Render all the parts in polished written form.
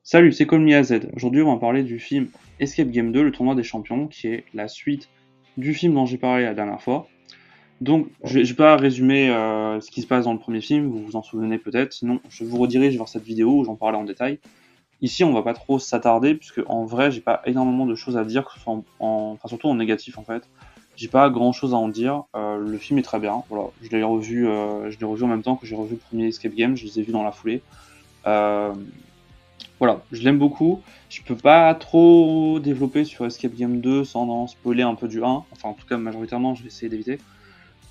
Salut, c'est Colmy AZ. Aujourd'hui, on va parler du film Escape Game 2, le tournoi des champions, qui est la suite du film dont j'ai parlé la dernière fois. Donc, je vais pas résumer ce qui se passe dans le premier film, vous vous en souvenez peut-être, sinon je vous redirige vers cette vidéo où j'en parlais en détail. Ici, on va pas trop s'attarder, puisque en vrai, j'ai pas énormément de choses à dire, que ce soit enfin surtout en négatif en fait. J'ai pas grand chose à en dire. Le film est très bien. Voilà, je l'ai revu en même temps que j'ai revu le premier Escape Game. Je les ai vus dans la foulée. Euh, voilà, je l'aime beaucoup. Je peux pas trop développer sur Escape Game 2 sans en spoiler un peu du 1. Enfin, en tout cas, majoritairement, je vais essayer d'éviter.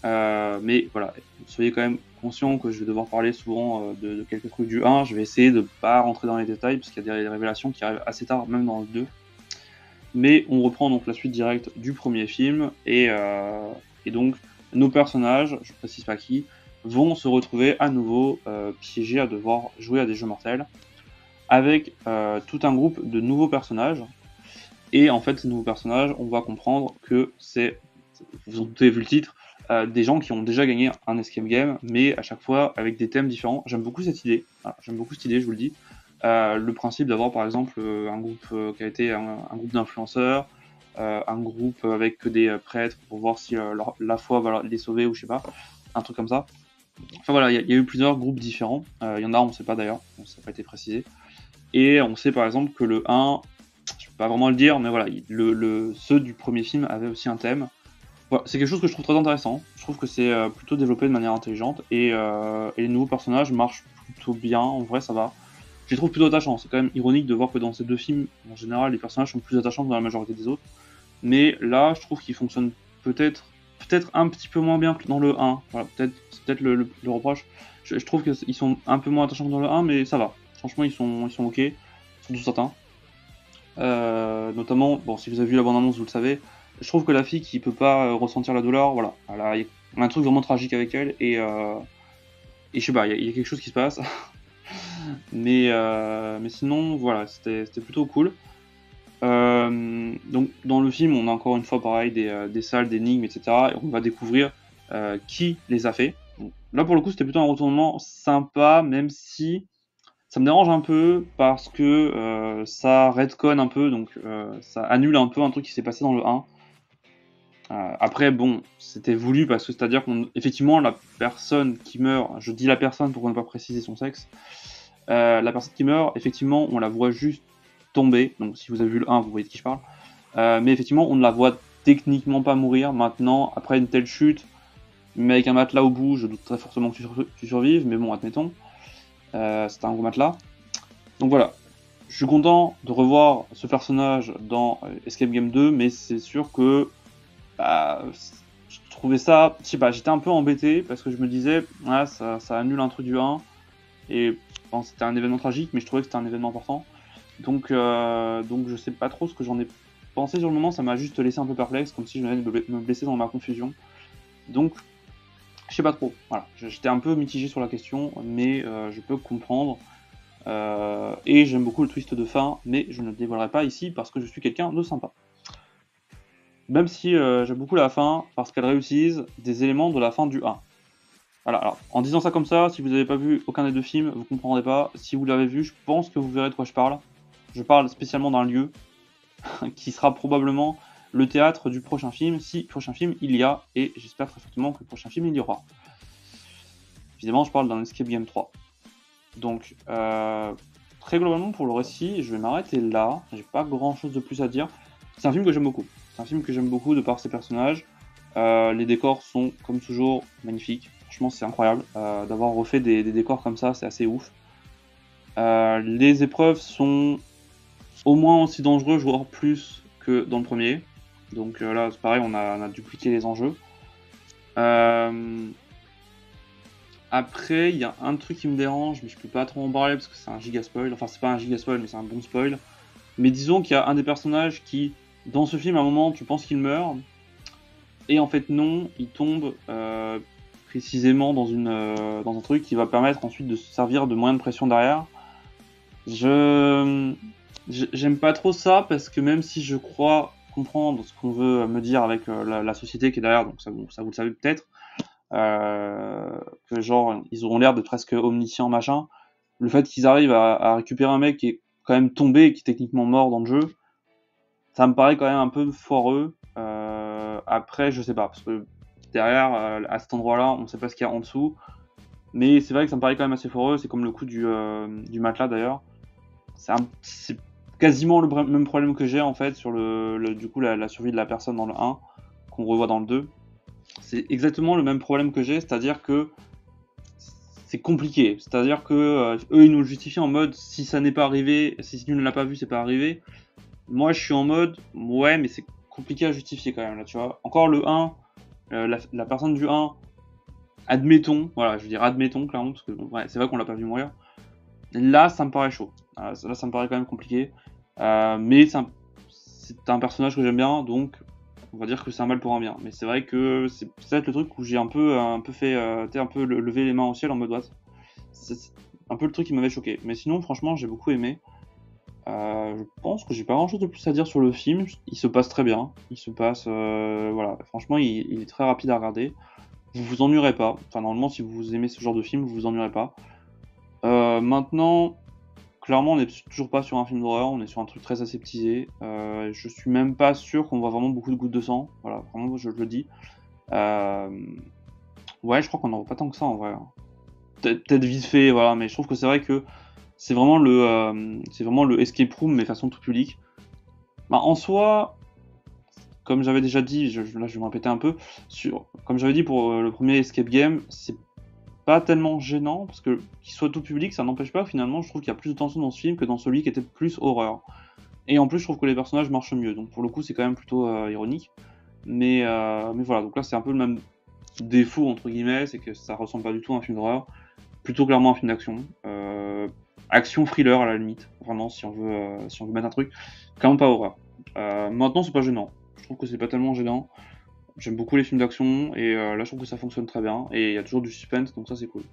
Mais voilà, soyez quand même conscient que je vais devoir parler souvent de quelques trucs du 1. Je vais essayer de pas rentrer dans les détails parce qu'il y a des révélations qui arrivent assez tard, même dans le 2. Mais on reprend donc la suite directe du premier film et donc nos personnages, je précise pas qui, vont se retrouver à nouveau piégés à devoir jouer à des jeux mortels avec tout un groupe de nouveaux personnages. Et en fait, ces nouveaux personnages, on va comprendre que c'est, vous avez vu le titre, des gens qui ont déjà gagné un escape game, mais à chaque fois avec des thèmes différents. J'aime beaucoup cette idée. Voilà, j'aime beaucoup cette idée, je vous le dis. Le principe d'avoir par exemple un groupe qui a été un groupe d'influenceurs, un groupe avec que des prêtres pour voir si la foi va les sauver ou je sais pas, un truc comme ça. Enfin voilà, il y a eu plusieurs groupes différents. Il y en a, on ne sait pas d'ailleurs, ça n'a pas été précisé. Et on sait par exemple que le 1, je peux pas vraiment le dire, mais voilà, ceux du premier film avaient aussi un thème. Voilà, c'est quelque chose que je trouve très intéressant. Je trouve que c'est plutôt développé de manière intelligente et les nouveaux personnages marchent plutôt bien. En vrai, ça va. Je les trouve plutôt attachants. C'est quand même ironique de voir que dans ces deux films, en général, les personnages sont plus attachants que dans la majorité des autres. Mais là, je trouve qu'ils fonctionnent peut-être peut-être un petit peu moins bien que dans le 1. Voilà, c'est peut-être le reproche. Je trouve qu'ils sont un peu moins attachants que dans le 1, mais ça va. Franchement, ils sont ok, surtout certains. Notamment, bon, si vous avez vu la bande-annonce, vous le savez, je trouve que la fille qui peut pas ressentir la douleur, voilà, il y a un truc vraiment tragique avec elle, et je sais pas, il y a quelque chose qui se passe. Mais sinon, voilà, c'était plutôt cool. Donc, dans le film, on a encore une fois pareil des salles d'énigmes, etc. Et on va découvrir qui les a fait. Donc, là, pour le coup, c'était plutôt un retournement sympa, même si ça me dérange un peu parce que ça retconne un peu, donc ça annule un peu un truc qui s'est passé dans le 1. Après, bon, c'était voulu parce que c'est-à-dire qu'effectivement, la personne qui meurt, je dis la personne pour ne pas préciser son sexe, la personne qui meurt, effectivement, on la voit juste tomber. Donc, si vous avez vu le 1, vous voyez de qui je parle. Mais effectivement, on ne la voit techniquement pas mourir. Maintenant, après une telle chute, mais avec un matelas au bout, je doute très fortement que tu survives. Mais bon, admettons. C'était un gros matelas. Donc voilà, je suis content de revoir ce personnage dans Escape Game 2, mais c'est sûr que bah, je trouvais ça, je sais pas, j'étais un peu embêté parce que je me disais, ah, ça annule un truc du 1, et bon, c'était un événement tragique, mais je trouvais que c'était un événement important. Donc je sais pas trop ce que j'en ai pensé sur le moment, ça m'a juste laissé un peu perplexe, comme si je venais de me blesser dans ma confusion. Donc, je sais pas trop, voilà, j'étais un peu mitigé sur la question, mais je peux comprendre. Et j'aime beaucoup le twist de fin, mais je ne le dévoilerai pas ici parce que je suis quelqu'un de sympa. Même si j'aime beaucoup la fin, parce qu'elle réutilise des éléments de la fin du 1. Voilà, alors, en disant ça comme ça, si vous n'avez pas vu aucun des deux films, vous comprendrez pas. Si vous l'avez vu, je pense que vous verrez de quoi je parle. Je parle spécialement d'un lieu qui sera probablement le théâtre du prochain film, si prochain film il y a, et j'espère très fortement que le prochain film il y aura. Évidemment, je parle d'un Escape Game 3. Donc, très globalement pour le récit, je vais m'arrêter là. J'ai pas grand chose de plus à dire. C'est un film que j'aime beaucoup. C'est un film que j'aime beaucoup de par ses personnages. Les décors sont, comme toujours, magnifiques. Franchement, c'est incroyable. D'avoir refait des décors comme ça, c'est assez ouf. Les épreuves sont au moins aussi dangereuses, voire plus que dans le premier. Donc là, c'est pareil, on a dupliqué les enjeux. Euh, Après, il y a un truc qui me dérange, mais je peux pas trop en parler parce que c'est un giga spoil. Enfin, c'est pas un giga spoil, mais c'est un bon spoil. Mais disons qu'il y a un des personnages qui, dans ce film, à un moment, tu penses qu'il meurt, et en fait non, il tombe précisément dans un truc qui va permettre ensuite de se servir de moyen de pression derrière. Je j'aime pas trop ça parce que même si je crois comprendre ce qu'on veut me dire avec la société qui est derrière, donc ça vous le savez peut-être, euh, que genre ils auront l'air de presque omniscients machin. Le fait qu'ils arrivent à récupérer un mec qui est quand même tombé et qui est techniquement mort dans le jeu, ça me paraît quand même un peu foireux. Après, je sais pas, parce que derrière, à cet endroit-là, on sait pas ce qu'il y a en dessous. Mais c'est vrai que ça me paraît quand même assez foireux. C'est comme le coup du matelas d'ailleurs. C'est quasiment le même problème que j'ai en fait sur du coup la survie de la personne dans le 1, qu'on revoit dans le 2. C'est exactement le même problème que j'ai, c'est-à-dire que c'est compliqué. C'est-à-dire que eux ils nous le justifient en mode si ça n'est pas arrivé, si tu ne l'as pas vu, c'est pas arrivé. Moi je suis en mode ouais, mais c'est compliqué à justifier quand même là, tu vois. Encore le 1, la personne du 1, admettons, voilà, je veux dire admettons clairement, parce que ouais, c'est vrai qu'on l'a pas vu mourir. Là, ça me paraît chaud. Là, ça me paraît quand même compliqué. Mais c'est un personnage que j'aime bien, donc on va dire que c'est un mal pour un bien. Mais c'est vrai que c'est peut-être le truc où j'ai un peu fait, un peu lever les mains au ciel en mode what. C'est un peu le truc qui m'avait choqué. Mais sinon, franchement, j'ai beaucoup aimé. Je pense que j'ai pas grand chose de plus à dire sur le film. Il se passe très bien. Il se passe, voilà. Franchement, il est très rapide à regarder. Vous vous ennuierez pas. Enfin, normalement, si vous aimez ce genre de film, vous vous ennuierez pas. Maintenant, clairement, on n'est toujours pas sur un film d'horreur, on est sur un truc très aseptisé. Je suis même pas sûr qu'on voit vraiment beaucoup de gouttes de sang. Voilà, vraiment, je le dis. Euh, Ouais, je crois qu'on n'en voit pas tant que ça en vrai, hein. Peut-être vite fait, voilà, mais je trouve que c'est vrai que c'est vraiment le escape room, mais façon tout public. Bah, en soi, comme j'avais déjà dit, là je vais me répéter un peu, comme j'avais dit pour le premier escape game, c'est pas tellement gênant, parce que qu'il soit tout public, ça n'empêche pas, finalement, je trouve qu'il y a plus de tension dans ce film que dans celui qui était plus horreur. Et en plus, je trouve que les personnages marchent mieux, donc pour le coup, c'est quand même plutôt ironique. Mais voilà, donc là, c'est un peu le même défaut, entre guillemets, c'est que ça ressemble pas du tout à un film d'horreur, plutôt clairement un film d'action. Action thriller à la limite, vraiment, si on veut mettre un truc, quand même pas horreur. Maintenant, c'est pas gênant. Je trouve que c'est pas tellement gênant. J'aime beaucoup les films d'action, et là, je trouve que ça fonctionne très bien, et il y a toujours du suspense, donc ça, c'est cool.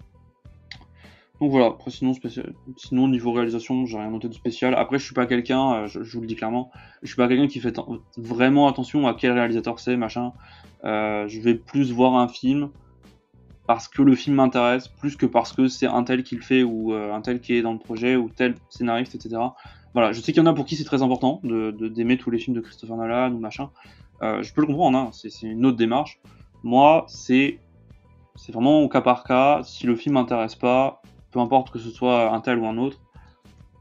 Donc voilà, après sinon niveau réalisation, j'ai rien noté de spécial. Après je suis pas quelqu'un, je vous le dis clairement, je suis pas quelqu'un qui fait vraiment attention à quel réalisateur c'est, machin. Je vais plus voir un film parce que le film m'intéresse, plus que parce que c'est un tel qui le fait ou un tel qui est dans le projet ou tel scénariste, etc. Voilà, je sais qu'il y en a pour qui c'est très important d'aimer tous les films de Christopher Nolan ou machin. Je peux le comprendre, hein, c'est une autre démarche. Moi, c'est vraiment au cas par cas. Si le film m'intéresse pas, peu importe que ce soit un tel ou un autre,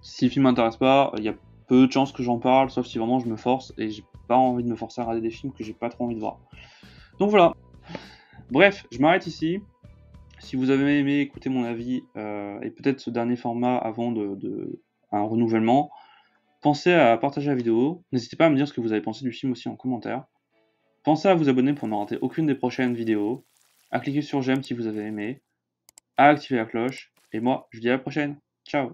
si le film m'intéresse pas, il y a peu de chances que j'en parle, sauf si vraiment je me force et j'ai pas envie de me forcer à regarder des films que j'ai pas trop envie de voir. Donc voilà. Bref, je m'arrête ici. Si vous avez aimé écouter mon avis et peut-être ce dernier format avant un renouvellement, pensez à partager la vidéo. N'hésitez pas à me dire ce que vous avez pensé du film aussi en commentaire. Pensez à vous abonner pour ne rater aucune des prochaines vidéos, à cliquer sur j'aime si vous avez aimé, à activer la cloche, et moi, je vous dis à la prochaine. Ciao!